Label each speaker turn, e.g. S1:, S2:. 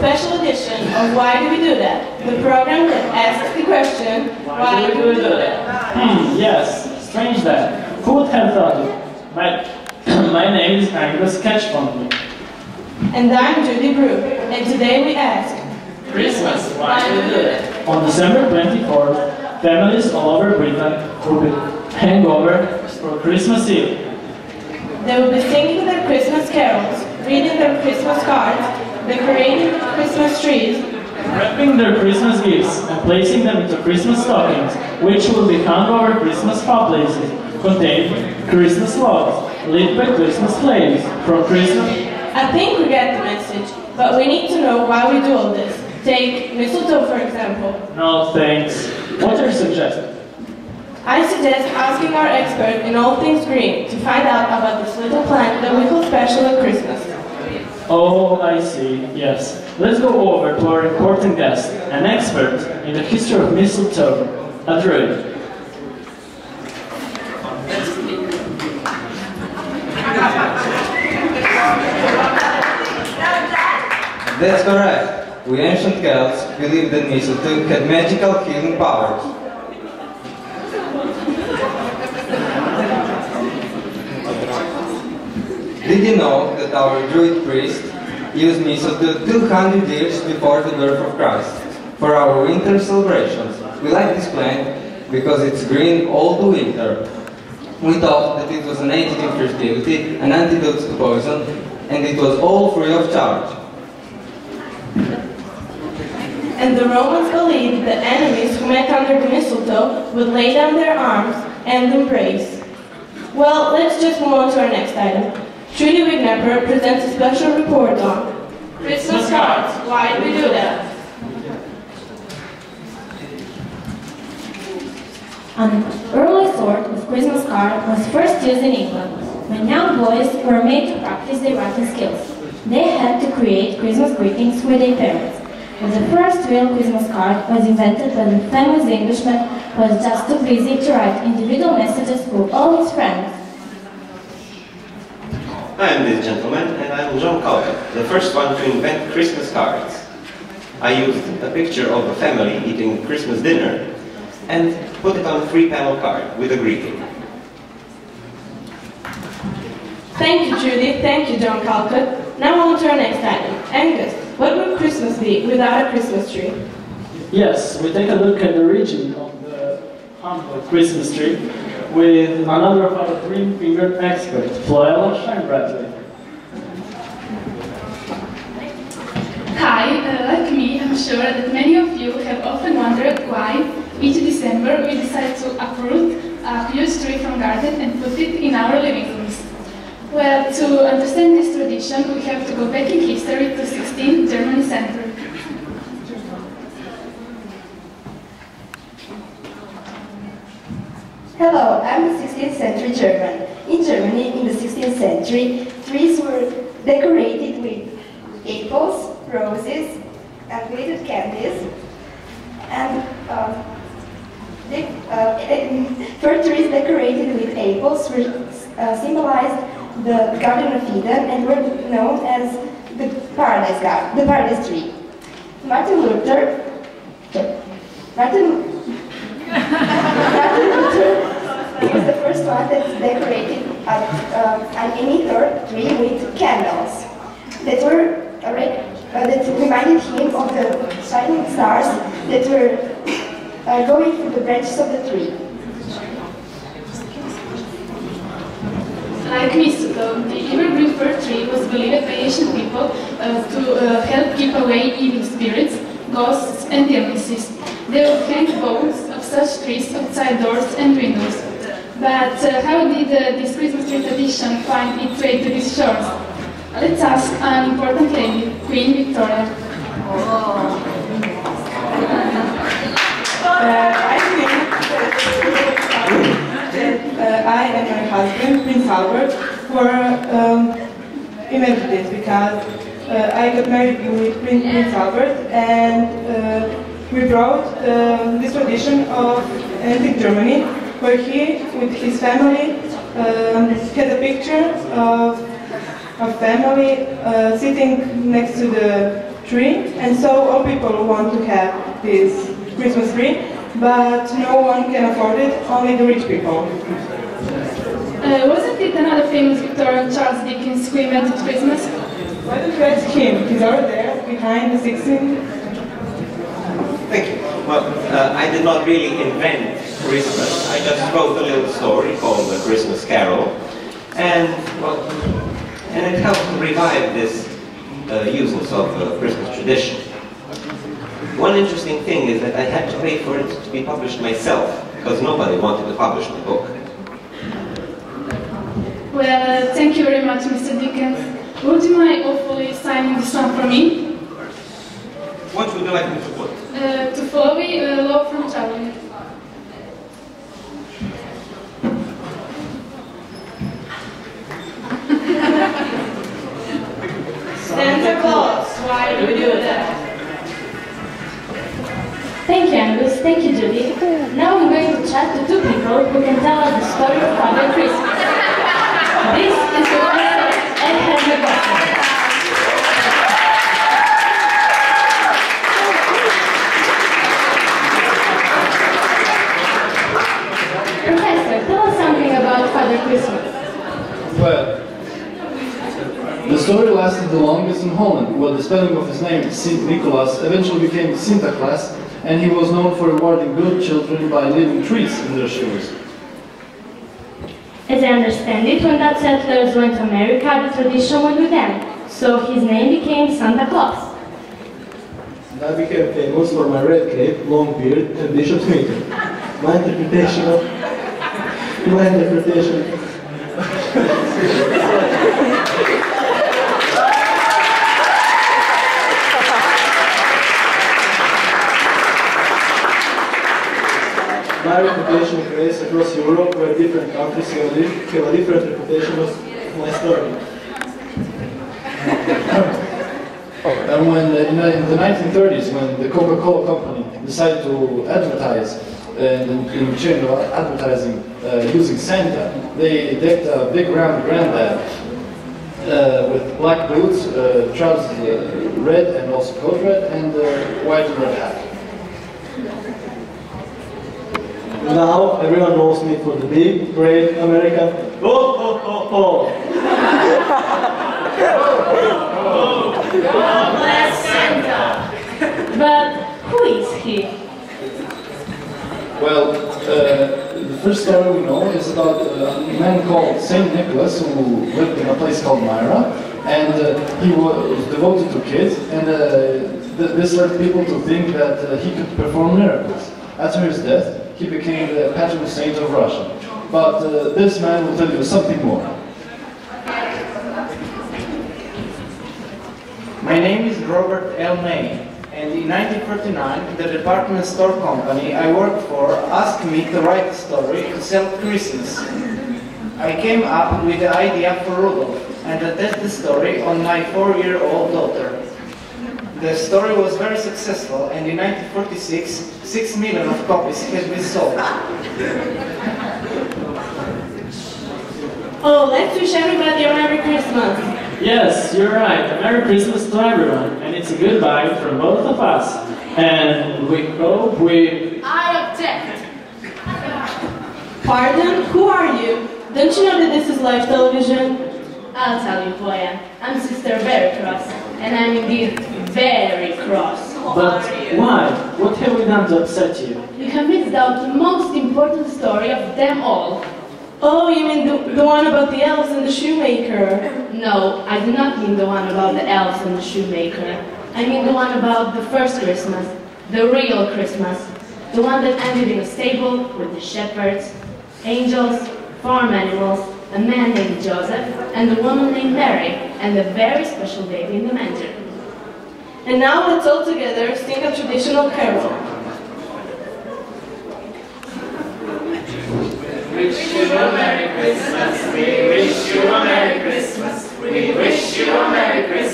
S1: special edition of Why Do We Do That? The program that asks the question, why do we do that?
S2: Yes, strange that. Who would have thought it? My name is Angus Catchfondly.
S1: And I'm Judy Brook, and today we ask,
S2: Christmas, why do we do that? On December 24th, families all over Britain will be hangover for Christmas Eve.
S1: They will be singing their Christmas carols, reading their Christmas cards, decorating Christmas trees,
S2: wrapping their Christmas gifts and placing them into Christmas stockings, which will be hung over Christmas fireplaces, containing Christmas logs, lit by Christmas flames from Christmas.
S1: I think we get the message, but we need to know why we do all this. Take mistletoe, for example.
S2: No, thanks. What are you suggesting?
S1: I suggest asking our expert in all things green to find out about this little plant that we call special at Christmas.
S2: Oh, I see. Yes. Let's go over to our important guest, an expert in the history of mistletoe, a druid.
S3: That's correct. We ancient Celts believed that mistletoe had magical healing powers. Did you know that our Druid priest used mistletoe 200 years before the birth of Christ for our winter celebrations? We like this plant because it's green all the winter. We thought that it was an anti-infertility, an antidote to poison, and it was all free of charge.
S1: And the Romans believed that enemies who met under the mistletoe would lay down their arms and embrace. Well, let's just move on to our next item. Trudy Wignapper presents a special report on Christmas cards. Why do we do that?
S4: An early sort of Christmas card was first used in England, when young boys were made to practice their writing skills. They had to create Christmas greetings with their parents. But the first real Christmas card was invented by the famous Englishman who was just too busy to write individual messages for all his friends.
S5: I am this gentleman, and I am John Calvin, the first one to invent Christmas cards. I used a picture of a family eating Christmas dinner and put it on a 3-panel card with a greeting.
S1: Thank you, Judy. Thank you, John Calcutt. Now on to our next item. Angus, what would Christmas be without a Christmas tree?
S2: Yes, we take a look at the origin of the humble Christmas tree with another of our green-fingered experts, Floella Shine-Bradley.
S6: Hi, like me, I'm sure that many of you have often wondered why each December we decide to uproot a huge tree from garden and put it in our living rooms. Well, to understand this tradition, we have to go back in history to 16th Germany century.
S7: Hello, I'm a 16th century German. In Germany, in the 16th century, trees were decorated with apples, roses, and glittered candies, and fir trees decorated with apples symbolized the Garden of Eden and were known as the Paradise tree. Martin Luther was the first one that decorated an emitter tree with candles that reminded him of the shining stars that were going through the branches of the tree.
S6: Like mistletoe, the evergreen fir tree was believed by ancient people to help keep away evil spirits, ghosts, and illnesses. They would hang boughs of such trees outside doors and windows. But how did this Christmas tree tradition find its way to these shores? Let's ask an important lady, Queen Victoria.
S8: I think that I and my husband, Prince Albert, were invented this because I got married with Prince Albert, and we brought this tradition of antique Germany, where he, with his family, had a picture of a family sitting next to the tree, and so all people want to have this Christmas tree, but no one can afford it, only the rich people.
S6: Wasn't it another famous Victorian Charles Dickens who invented Christmas?
S8: Why don't you ask him? He's over there, behind the 16th.
S5: Thank you. Well, I did not really invent Christmas. I just wrote a little story called The Christmas Carol, and it helped to revive this uses of Christmas tradition. One interesting thing is that I had to pay for it to be published myself, because nobody wanted to publish my book.
S6: Well, thank you very much, Mr. Dickens. Would you mind awfully signing this one for me?
S5: What would you like me to put?
S6: To follow me, law from traveling.
S1: Santa Claus, why do we do that?
S4: Thank you, Angus. Thank you, Judy. Now I'm going to chat to two people who can tell us the story of Father Christmas. This is your pastor and Henry Boston. Professor, tell us something about Father Christmas.
S9: Well, the story lasted the longest in Holland, where the spelling of his name, Sint Nicholas, eventually became Sinterklaas, and he was known for rewarding good children by leaving trees in their shoes.
S4: As I understand it, when Dutch settlers went to America, the tradition went with them, so his name became Santa Claus.
S10: And I became famous for my red cape, long beard, and bishop's mitre. My interpretation My reputation creates across Europe, where different countries have a different reputation of my story.
S9: And when in the 1930s, when the Coca-Cola company decided to advertise in chain of advertising using Santa, they decked a big round granddad with black boots, trousers red and also coat red, and white and red hat.
S10: Now everyone knows me for the big, great American ho ho ho ho.
S1: God bless Santa!
S4: But who is he?
S9: Well, the first story we know is about a man called Saint Nicholas who lived in a place called Myra, and he was devoted to kids, and this led people to think that he could perform miracles. After his death, he became the patron saint of Russia. But this man will tell you something more.
S11: My name is Robert L. May, and in 1949, the department store company I worked for asked me to write a story to sell Christmas. I came up with the idea for Rudolph and attached the story on my 4-year-old daughter. The story was very successful, and in 1946, 6 million of copies had been sold.
S1: Oh, let's wish everybody a Merry Christmas!
S2: Yes, you're right. A Merry Christmas to everyone, and it's a goodbye from both of us. And we hope
S1: I object! Pardon? Who are you? Don't you know that this is live television?
S4: I'll tell you who I am. I'm Sister Very Cross, and I'm indeed very cross.
S2: But why? What have we done to upset you?
S4: You have missed out the most important story of them all.
S1: Oh, you mean the one about the elves and the shoemaker?
S4: No, I do not mean the one about the elves and the shoemaker. I mean the one about the first Christmas, the real Christmas. The one that ended in a stable with the shepherds, angels, farm animals, a man named Joseph, and a woman named Mary, and a very special baby in the manger.
S1: And now let's all together sing a traditional carol.
S12: Wish you a Merry Christmas, we wish you a Merry Christmas, we wish you a Merry Christmas.